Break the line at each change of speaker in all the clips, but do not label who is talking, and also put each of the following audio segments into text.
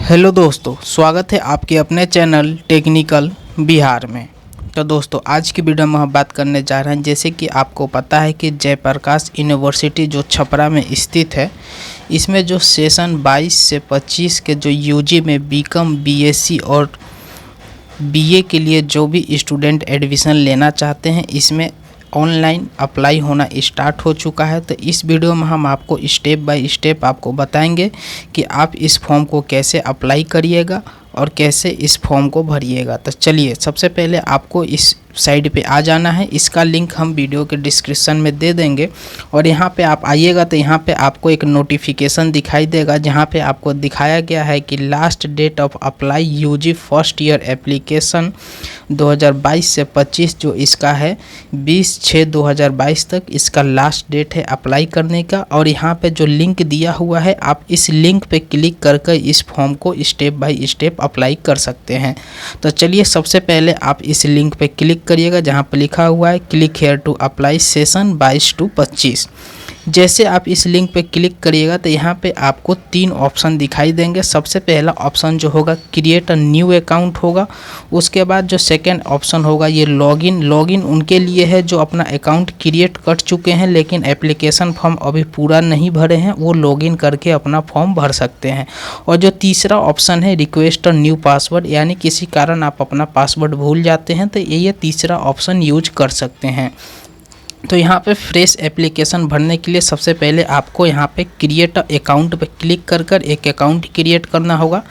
Hello दोस्तों, स्वागत है आपके अपने चैनल टेक्निकल बिहार में। तो दोस्तों, आज की वीडियो में हम बात करने जा रहे हैं, जैसे कि आपको पता है कि जयप्रकाश यूनिवर्सिटी जो छपरा में स्थित है, इसमें जो सेशन 22 से 25 के जो यूजी में बीकॉम, बीएससी और बीए के लिए जो भी स्टूडेंट एडमिशन लेना चाहते हैं, इसमें ऑनलाइन अप्लाई होना स्टार्ट हो चुका है। तो इस वीडियो में हम आपको स्टेप बाय स्टेप आपको बताएंगे कि आप इस फॉर्म को कैसे अप्लाई करिएगा और कैसे इस फॉर्म को भरिएगा। तो चलिए, सबसे पहले आपको इस साइड पे आ जाना है। इसका लिंक हम वीडियो के डिस्क्रिप्शन में दे देंगे और यहाँ पे आप आइएगा तो यहाँ पे आपको एक नोटिफिकेशन दिखाई देगा, जहाँ पे आपको दिखाया गया है कि last date of apply UG first year application 2022 से 25, जो इसका है 20/6/2022 तक इसका लास्ट डेट है अप्लाई करने का। और यहाँ पे जो लिंक दिया हुआ है, आप इस लिंक पे क्लिक करके इस फॉर्म को स्टेप बाय स्टेप अप्लाई कर सकते हैं। तो चलिए, सबसे पहले आप इस लिंक पे क्लिक करिएगा जहाँ पर लिखा हुआ है click here to apply session 22 to 25। जैसे आप इस लिंक पे क्लिक करिएगा तो यहाँ पे आपको 3 ऑप्शन दिखाई देंगे। सबसे पहला ऑप्शन जो होगा क्रिएट अ न्यू अकाउंट होगा। उसके बाद जो सेकंड ऑप्शन होगा ये लॉगिन उनके लिए है जो अपना अकाउंट क्रिएट कर चुके हैं लेकिन एप्लीकेशन फॉर्म अभी पूरा नहीं भरे हैं, वो लॉगिन करके अपना फॉर्म भर सकते हैं। और जो तीसरा ऑप्शन है रिक्वेस्ट अ न्यू पासवर्ड, यानी किसी कारण आप अपना पासवर्ड भूल जाते हैं तो ये तीसरा ऑप्शन यूज कर सकते हैं। तो यहाँ पे फ्रेश एप्लीकेशन भरने के लिए सबसे पहले आपको यहाँ पे क्रिएट अकाउंट पे क्लिक कर एक अकाउंट क्रिएट करना होगा।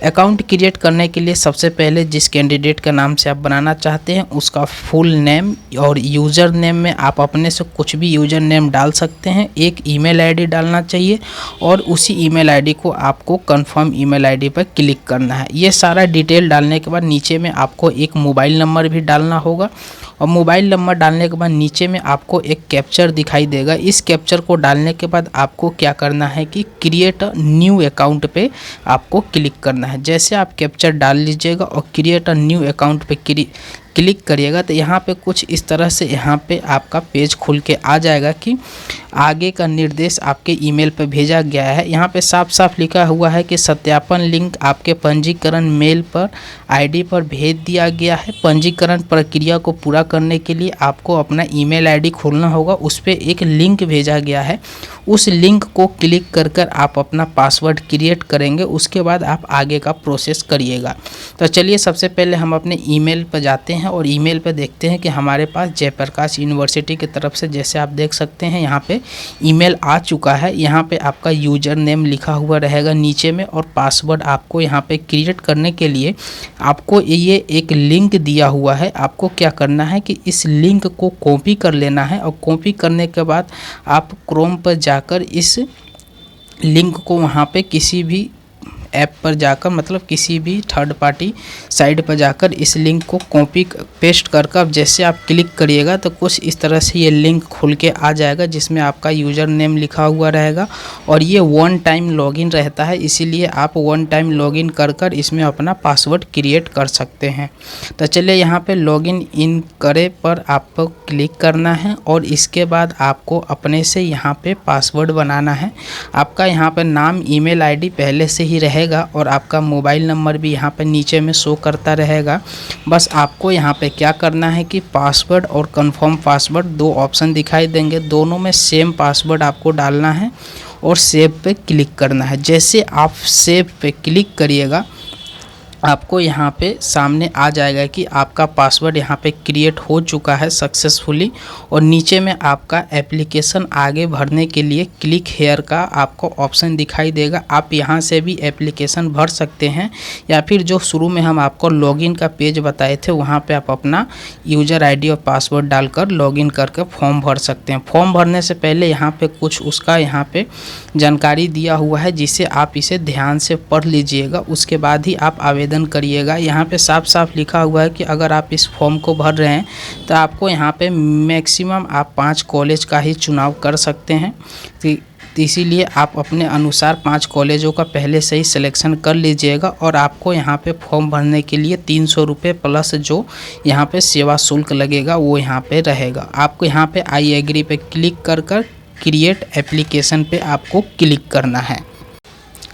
अकाउंट क्रिएट करने के लिए सबसे पहले जिस कैंडिडेट का नाम से आप बनाना चाहते हैं उसका फुल नेम और यूज़र नेम में आप अपने से कुछ भी यूज़र नेम डाल सकते हैं। एक ईमेल आईडी डालना चाहिए और उसी ईमेल आईडी को आपको कंफर्म ईमेल आईडी पर क्लिक करना है। ये सारा डिटेल डालने के बाद नीचे में आपको एक मोबाइल नंबर भी डालना होगा और मोबाइल नंबर डालने के बाद नीचे में आपको एक कैप्चर दिखाई देगा। इस कैप्चर को डालने के बाद आपको क्या करना है कि क्रिएट अ न्यू अकाउंट पे आपको क्लिक करना है। जैसे आप कैप्चर डाल लीजिएगा और क्रिएट अ न्यू अकाउंट पे क्लिक करिएगा तो यहाँ पे कुछ इस तरह से यहाँ पे आपका पेज खुल के आ जाएगा कि आगे का निर्देश आपके ईमेल पर भेजा गया है। यहाँ पे साफ साफ लिखा हुआ है कि सत्यापन लिंक आपके पंजीकरण मेल पर आईडी पर भेज दिया गया है। पंजीकरण प्रक्रिया को पूरा करने के लिए आपको अपना ईमेल आईडी खोलना होगा, उस पर एक लिंक भेजा गया है। उस लिंक को क्लिक कर आप अपना पासवर्ड क्रिएट करेंगे, उसके बाद आप आगे का प्रोसेस करिएगा। तो चलिए, सबसे पहले हम अपने ईमेल पर जाते हैं और ईमेल पे देखते हैं कि हमारे पास जयप्रकाश यूनिवर्सिटी की तरफ से, जैसे आप देख सकते हैं यहाँ पे ईमेल आ चुका है। यहाँ पे आपका यूज़र नेम लिखा हुआ रहेगा नीचे में और पासवर्ड आपको यहाँ पे क्रिएट करने के लिए आपको ये एक लिंक दिया हुआ है। आपको क्या करना है कि इस लिंक को कॉपी कर लेना है और कॉपी करने के बाद आप क्रोम पर जाकर इस लिंक को वहाँ पे किसी भी ऐप पर जाकर, मतलब किसी भी थर्ड पार्टी साइट पर जाकर इस लिंक को कॉपी पेस्ट कर अब जैसे आप क्लिक करिएगा तो कुछ इस तरह से ये लिंक खुल के आ जाएगा जिसमें आपका यूज़र नेम लिखा हुआ रहेगा और ये 1 टाइम लॉगिन रहता है, इसीलिए आप 1 टाइम लॉगिन कर इसमें अपना पासवर्ड क्रिएट कर सकते हैं। तो चलिए, यहाँ पे लॉगिन इन करे पर आपको क्लिक करना है और इसके बाद आपको अपने से यहाँ पे पासवर्ड बनाना है। आपका यहाँ पर नाम, ईमेल आईडी पहले से ही रहेगा और आपका मोबाइल नंबर भी यहाँ पे नीचे में शो करता रहेगा। बस आपको यहाँ पे क्या करना है कि पासवर्ड और कंफर्म पासवर्ड 2 ऑप्शन दिखाई देंगे, दोनों में सेम पासवर्ड आपको डालना है और सेव पे क्लिक करना है। जैसे आप सेव पे क्लिक करिएगा आपको यहाँ पे सामने आ जाएगा कि आपका पासवर्ड यहाँ पे क्रिएट हो चुका है सक्सेसफुली और नीचे में आपका एप्लीकेशन आगे भरने के लिए क्लिक हेयर का आपको ऑप्शन दिखाई देगा। आप यहाँ से भी एप्लीकेशन भर सकते हैं या फिर जो शुरू में हम आपको लॉगिन का पेज बताए थे वहाँ पे आप अपना यूज़र आईडी और पासवर्ड डालकर लॉगिन करके फॉर्म भर सकते हैं। फॉर्म भरने से पहले यहाँ पे कुछ उसका यहाँ पे जानकारी दिया हुआ है जिसे आप इसे ध्यान से पढ़ लीजिएगा, उसके बाद ही आप आवेदन करिएगा। यहाँ पे साफ साफ लिखा हुआ है कि अगर आप इस फॉर्म को भर रहे हैं तो आपको यहाँ पे मैक्सिमम आप 5 कॉलेज का ही चुनाव कर सकते हैं। तो इसीलिए आप अपने अनुसार 5 कॉलेजों का पहले से ही सिलेक्शन कर लीजिएगा और आपको यहाँ पे फॉर्म भरने के लिए 300 रुपये प्लस जो यहाँ पे सेवा शुल्क लगेगा वो यहाँ पे रहेगा। आपको यहाँ पे आई एग्री पे क्लिक कर क्रिएट एप्लीकेशन पे आपको क्लिक करना है।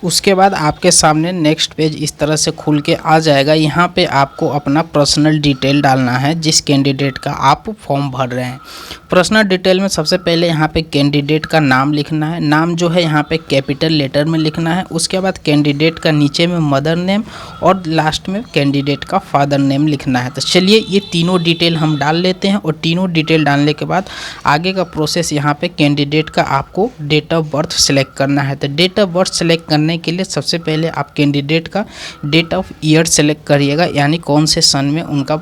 उसके बाद आपके सामने नेक्स्ट पेज इस तरह से खुल के आ जाएगा। यहाँ पे आपको अपना पर्सनल डिटेल डालना है जिस कैंडिडेट का आप फॉर्म भर रहे हैं। पर्सनल डिटेल में सबसे पहले यहाँ पे कैंडिडेट का नाम लिखना है। नाम जो है यहाँ पे कैपिटल लेटर में लिखना है। उसके बाद कैंडिडेट का नीचे में मदर नेम और लास्ट में कैंडिडेट का फादर नेम लिखना है। तो चलिए ये तीनों डिटेल हम डाल लेते हैं और तीनों डिटेल डालने के बाद आगे का प्रोसेस यहाँ पे कैंडिडेट का आपको डेट ऑफ बर्थ सेलेक्ट करना है। तो डेट ऑफ बर्थ सेलेक्ट करने के लिए सबसे पहले आप कैंडिडेट का डेट ऑफ ईयर सेलेक्ट करिएगा, यानी कौन से सन में उनका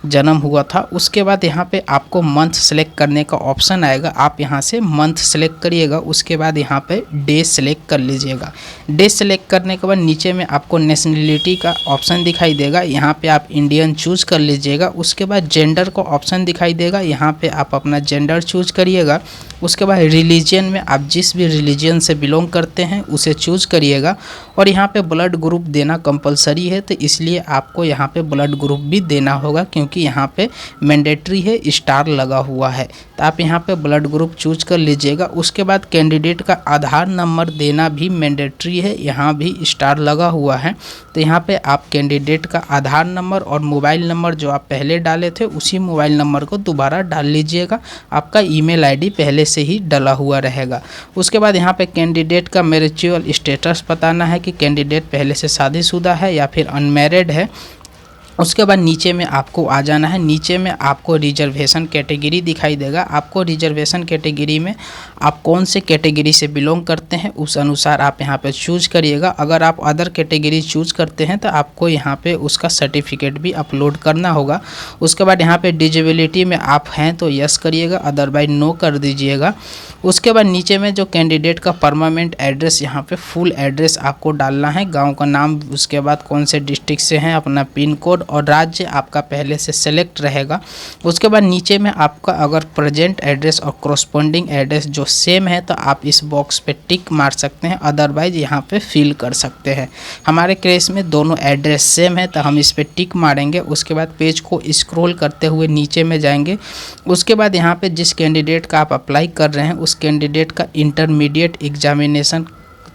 जन्म हुआ था। उसके बाद यहाँ पे आपको मंथ सेलेक्ट करने का ऑप्शन आएगा, आप यहाँ से मंथ सेलेक्ट करिएगा। उसके बाद यहाँ पे डे सेलेक्ट कर लीजिएगा। डे सेलेक्ट करने के बाद नीचे में आपको नेशनलिटी का ऑप्शन दिखाई देगा, यहाँ पे आप इंडियन चूज कर लीजिएगा। उसके बाद जेंडर का ऑप्शन दिखाई देगा, यहाँ पे आप अपना जेंडर चूज करिएगा। उसके बाद रिलीजन में आप जिस भी रिलीजन से बिलोंग करते हैं उसे चूज करिएगा। और यहाँ पे ब्लड ग्रुप देना कंपलसरी है, तो इसलिए आपको यहाँ पे ब्लड ग्रुप भी देना होगा क्योंकि यहाँ पे मैंडेटरी है, स्टार लगा हुआ है। तो आप यहाँ पे ब्लड ग्रुप चूज कर लीजिएगा। उसके बाद कैंडिडेट का आधार नंबर देना भी मैंडेटरी है, यहाँ भी स्टार लगा हुआ है। तो यहाँ पे आप कैंडिडेट का आधार नंबर और मोबाइल नंबर जो आप पहले डाले थे उसी मोबाइल नंबर को दोबारा डाल लीजिएगा। आपका ईमेल आईडी पहले से ही डला हुआ रहेगा। उसके बाद यहाँ पे कैंडिडेट का मैरिजुअल स्टेटस बताना है कि कैंडिडेट पहले से शादीशुदा है या फिर अनमैरिड है। उसके बाद नीचे में आपको आ जाना है। नीचे में आपको रिजर्वेशन कैटेगरी दिखाई देगा। आपको रिजर्वेशन कैटेगरी में आप कौन से कैटेगरी से बिलोंग करते हैं उस अनुसार आप यहाँ पे चूज करिएगा। अगर आप अदर कैटेगरी चूज करते हैं तो आपको यहाँ पे उसका सर्टिफिकेट भी अपलोड करना होगा। उसके बाद यहाँ पे डिजेबिलिटी में आप हैं तो यस करिएगा, अदरवाइज नो कर दीजिएगा। उसके बाद नीचे में जो कैंडिडेट का परमानेंट एड्रेस, यहाँ पे फुल एड्रेस आपको डालना है, गाँव का नाम, उसके बाद कौन से डिस्ट्रिक्ट से हैं, अपना पिन कोड और राज्य आपका पहले से सेलेक्ट रहेगा। उसके बाद नीचे में आपका अगर प्रेजेंट एड्रेस और कॉरस्पॉन्डिंग एड्रेस जो सेम है तो आप इस बॉक्स पे टिक मार सकते हैं, अदरवाइज यहाँ पे फिल कर सकते हैं। हमारे केस में दोनों एड्रेस सेम है तो हम इस पे टिक मारेंगे। उसके बाद पेज को स्क्रॉल करते हुए नीचे में जाएंगे। उसके बाद यहाँ पे जिस कैंडिडेट का आप अप्लाई कर रहे हैं उस कैंडिडेट का इंटरमीडिएट एग्जामिनेशन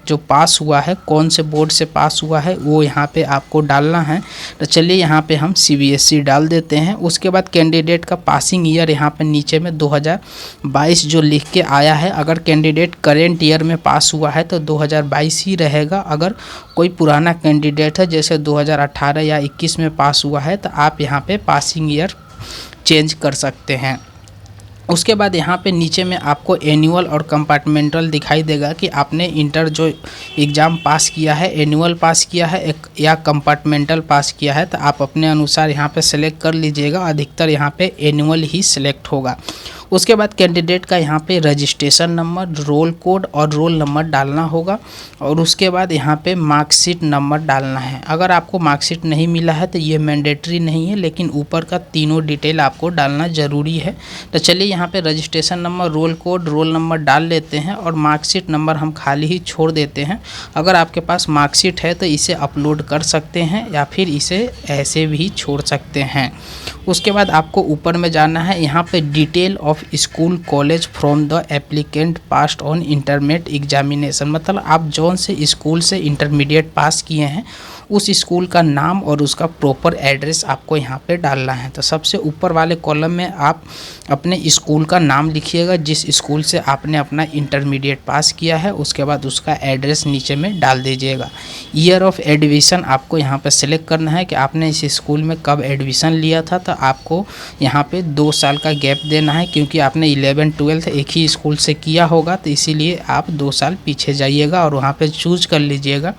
जो पास हुआ है, कौन से बोर्ड से पास हुआ है वो यहाँ पे आपको डालना है। तो चलिए यहाँ पे हम CBSE डाल देते हैं। उसके बाद कैंडिडेट का पासिंग ईयर यहाँ पे नीचे में 2022 जो लिख के आया है, अगर कैंडिडेट करेंट ईयर में पास हुआ है तो 2022 ही रहेगा। अगर कोई पुराना कैंडिडेट है जैसे 2018 या 21 में पास हुआ है तो आप यहाँ पे पासिंग ईयर चेंज कर सकते हैं। उसके बाद यहाँ पे नीचे में आपको एनुअल और कंपार्टमेंटल दिखाई देगा कि आपने इंटर जो एग्ज़ाम पास किया है, एनुअल पास किया है या कंपार्टमेंटल पास किया है, तो आप अपने अनुसार यहाँ पे सेलेक्ट कर लीजिएगा। अधिकतर यहाँ पे एनुअल ही सिलेक्ट होगा। उसके बाद कैंडिडेट का यहाँ पे रजिस्ट्रेशन नंबर, रोल कोड और रोल नंबर डालना होगा। और उसके बाद यहाँ पे मार्कशीट नंबर डालना है। अगर आपको मार्कशीट नहीं मिला है तो ये मैंडेटरी नहीं है, लेकिन ऊपर का तीनों डिटेल आपको डालना ज़रूरी है। तो चलिए यहाँ पे registration number, roll code, roll number डाल लेते हैं और मार्कशीट नंबर हम खाली ही छोड़ देते हैं। अगर आपके पास मार्कशीट है तो इसे अपलोड कर सकते हैं या फिर इसे ऐसे भी छोड़ सकते हैं। उसके बाद आपको ऊपर में जाना है। यहाँ पे detail of school college from the applicant passed on intermediate examination, मतलब आप जौन से स्कूल से इंटरमीडिएट पास किए हैं उस स्कूल का नाम और उसका प्रॉपर एड्रेस आपको यहाँ पे डालना है। तो सबसे ऊपर वाले कॉलम में आप अपने स्कूल का नाम लिखिएगा, जिस स्कूल से आपने अपना इंटरमीडिएट पास किया है, उसके बाद उसका एड्रेस नीचे में डाल दीजिएगा। ईयर ऑफ एडमिशन आपको यहाँ पे सिलेक्ट करना है कि आपने इस स्कूल में कब एडमिशन लिया था। तो आपको यहाँ पे 2 साल का गैप देना है, क्योंकि आपने 11-12 एक ही स्कूल से किया होगा, तो इसीलिए आप 2 साल पीछे जाइएगा और वहाँ पे चूज कर लीजिएगा।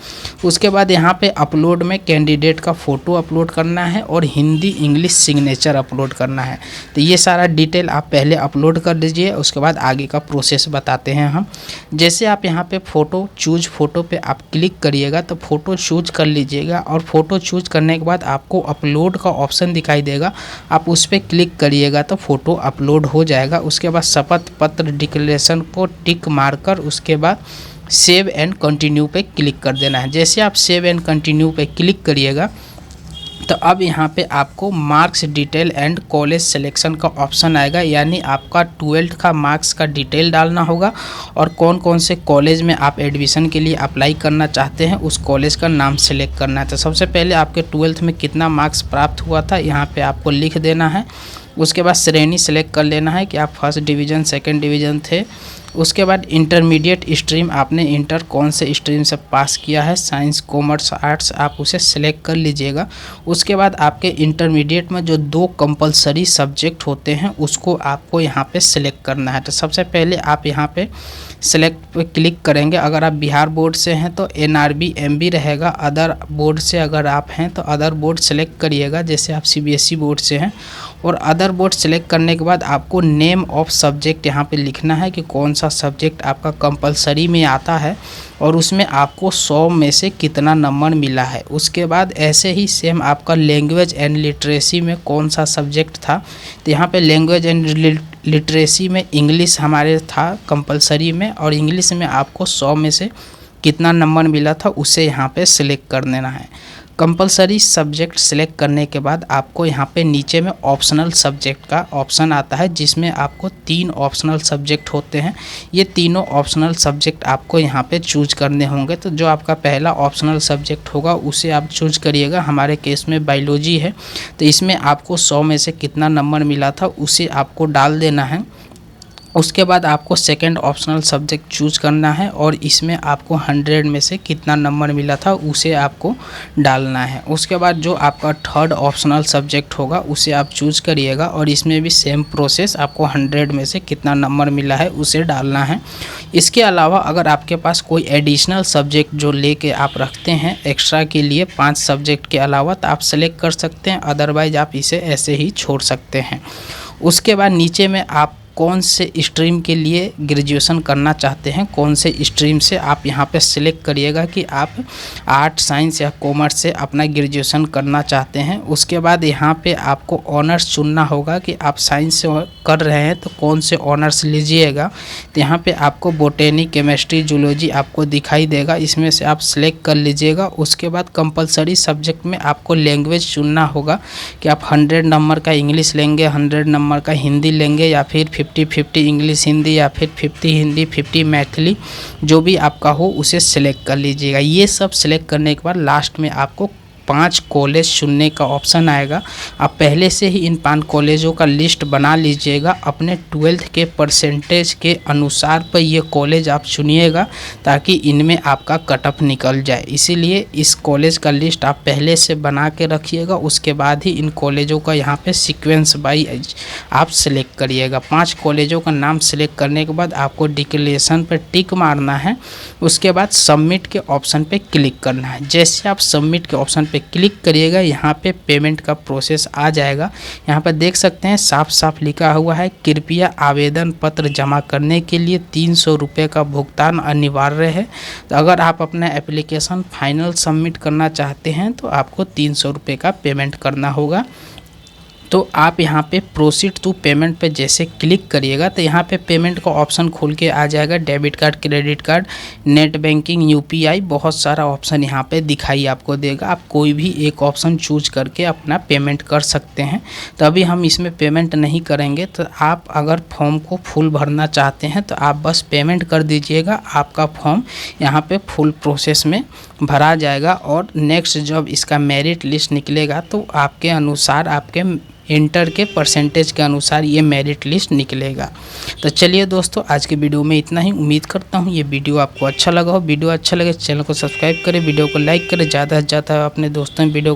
उसके बाद यहाँ पे अपलोड में कैंडिडेट का फ़ोटो अपलोड करना है और हिंदी इंग्लिश सिग्नेचर अपलोड करना है। तो ये सारा डिटेल आप पहले अपलोड कर दीजिए, उसके बाद आगे का प्रोसेस बताते हैं हम। जैसे आप यहाँ पे फ़ोटो चूज फ़ोटो पे आप क्लिक करिएगा तो फ़ोटो चूज कर लीजिएगा और फ़ोटो चूज करने के बाद आपको अपलोड का ऑप्शन दिखाई देगा, आप उस पर क्लिक करिएगा तो फ़ोटो अपलोड हो जाएगा। उसके बाद शपथ पत्र डिक्लेरेशन को टिक मारकर उसके बाद सेव एंड कंटिन्यू पे क्लिक कर देना है। जैसे आप सेव एंड कंटिन्यू पे क्लिक करिएगा तो अब यहाँ पे आपको marks detail and college selection का ऑप्शन आएगा, यानी आपका 12th का मार्क्स का डिटेल डालना होगा और कौन कौन से कॉलेज में आप एडमिशन के लिए अप्लाई करना चाहते हैं उस कॉलेज का नाम सेलेक्ट करना है। तो सबसे पहले आपके 12th में कितना मार्क्स प्राप्त हुआ था यहाँ पे आपको लिख देना है। उसके बाद श्रेणी सेलेक्ट कर लेना है कि आप फर्स्ट डिवीज़न सेकंड डिवीज़न थे। उसके बाद इंटरमीडिएट स्ट्रीम आपने इंटर कौन से स्ट्रीम से पास किया है, साइंस कॉमर्स आर्ट्स, आप उसे सेलेक्ट कर लीजिएगा। उसके बाद आपके इंटरमीडिएट में जो 2 कंपलसरी सब्जेक्ट होते हैं उसको आपको यहाँ पे सिलेक्ट करना है। तो सबसे पहले आप यहाँ पे सेलेक्ट पे क्लिक करेंगे। अगर आप बिहार बोर्ड से हैं तो NRB MB रहेगा, अदर बोर्ड से अगर आप हैं तो अदर बोर्ड सेलेक्ट करिएगा, जैसे आप CBSE बोर्ड से हैं। और अदर बोर्ड सेलेक्ट करने के बाद आपको नेम ऑफ सब्जेक्ट यहाँ पे लिखना है कि कौन सा सब्जेक्ट आपका कंपलसरी में आता है और उसमें आपको 100 में से कितना नंबर मिला है। उसके बाद ऐसे ही सेम आपका लैंग्वेज एंड लिटरेसी में कौन सा सब्जेक्ट था, तो यहाँ पे लैंग्वेज एंड लिटरेसी में इंग्लिश हमारे था कंपलसरी में, और इंग्लिश में आपको 100 में से कितना नंबर मिला था उसे यहाँ पे सिलेक्ट कर देना है। कंपलसरी सब्जेक्ट सेलेक्ट करने के बाद आपको यहाँ पे नीचे में ऑप्शनल सब्जेक्ट का ऑप्शन आता है, जिसमें आपको 3 ऑप्शनल सब्जेक्ट होते हैं। ये तीनों ऑप्शनल सब्जेक्ट आपको यहाँ पे चूज करने होंगे। तो जो आपका पहला ऑप्शनल सब्जेक्ट होगा उसे आप चूज करिएगा। हमारे केस में बायोलॉजी है, तो इसमें आपको 100 में से कितना नंबर मिला था उसे आपको डाल देना है। उसके बाद आपको सेकंड ऑप्शनल सब्जेक्ट चूज करना है और इसमें आपको 100 में से कितना नंबर मिला था उसे आपको डालना है। उसके बाद जो आपका थर्ड ऑप्शनल सब्जेक्ट होगा उसे आप चूज करिएगा और इसमें भी सेम प्रोसेस, आपको 100 में से कितना नंबर मिला है उसे डालना है। इसके अलावा अगर आपके पास कोई एडिशनल सब्जेक्ट जो लेके आप रखते हैं एक्स्ट्रा के लिए 5 सब्जेक्ट के अलावा, तो आप सेलेक्ट कर सकते हैं, अदरवाइज आप इसे ऐसे ही छोड़ सकते हैं। उसके बाद नीचे में आप कौन से स्ट्रीम के लिए ग्रेजुएशन करना चाहते हैं, कौन से स्ट्रीम से आप यहाँ पे सिलेक्ट करिएगा कि आप आर्ट साइंस या कॉमर्स से अपना ग्रेजुएशन करना चाहते हैं। उसके बाद यहाँ पे आपको ऑनर्स चुनना होगा कि आप साइंस से कर रहे हैं तो कौन से ऑनर्स लीजिएगा। तो यहाँ पे आपको बोटेनी, केमिस्ट्री, जूलॉजी आपको दिखाई देगा, इसमें से आप सिलेक्ट कर लीजिएगा। उसके बाद कंपलसरी सब्जेक्ट में आपको लैंग्वेज चुनना होगा कि आप 100 नंबर का इंग्लिश लेंगे, 100 नंबर का हिंदी लेंगे, या फिर 50-50 इंग्लिश हिंदी, या फिर 50 हिंदी 50 मैथिली, जो भी आपका हो उसे सिलेक्ट कर लीजिएगा। ये सब सिलेक्ट करने के बाद लास्ट में आपको 5 कॉलेज चुनने का ऑप्शन आएगा। आप पहले से ही इन 5 कॉलेजों का लिस्ट बना लीजिएगा, अपने 12th के परसेंटेज के अनुसार पर ये कॉलेज आप चुनिएगा ताकि इनमें आपका कट ऑफ निकल जाए। इसीलिए इस कॉलेज का लिस्ट आप पहले से बना के रखिएगा, उसके बाद ही इन कॉलेजों का यहाँ पे सीक्वेंस वाइज आप सिलेक्ट करिएगा। 5 कॉलेजों का नाम सिलेक्ट करने के बाद आपको डिक्लेरेशन पर टिक मारना है। उसके बाद सबमिट के ऑप्शन पे क्लिक करना है। जैसे आप सबमिट के ऑप्शन पे क्लिक करिएगा, यहाँ पे पेमेंट का प्रोसेस आ जाएगा। यहाँ पर देख सकते हैं साफ साफ लिखा हुआ है, कृपया आवेदन पत्र जमा करने के लिए 300 रुपये का भुगतान अनिवार्य है। तो अगर आप अपना एप्लीकेशन फाइनल सबमिट करना चाहते हैं तो आपको 300 रुपये का पेमेंट करना होगा। तो आप यहाँ पे प्रोसीड टू पेमेंट पे जैसे क्लिक करिएगा तो यहाँ पे पेमेंट का ऑप्शन खुल के आ जाएगा। Debit card, credit card, net banking, UPI, बहुत सारा ऑप्शन यहाँ पे दिखाई आपको देगा। आप कोई भी एक ऑप्शन चूज करके अपना पेमेंट कर सकते हैं। तो अभी हम इसमें पेमेंट नहीं करेंगे। तो आप अगर फॉर्म को फुल भरना चाहते हैं तो आप बस पेमेंट कर दीजिएगा, आपका फॉर्म यहाँ पे फुल प्रोसेस में भरा जाएगा। और नेक्स्ट जब इसका मेरिट लिस्ट निकलेगा तो आपके अनुसार, आपके इंटर के परसेंटेज के अनुसार ये मेरिट लिस्ट निकलेगा। तो चलिए दोस्तों, आज के वीडियो में इतना ही। उम्मीद करता हूँ ये वीडियो आपको अच्छा लगा हो। वीडियो अच्छा लगे चैनल को सब्सक्राइब करें, वीडियो को लाइक करें, ज़्यादा से ज़्यादा अपने दोस्तों में वीडियो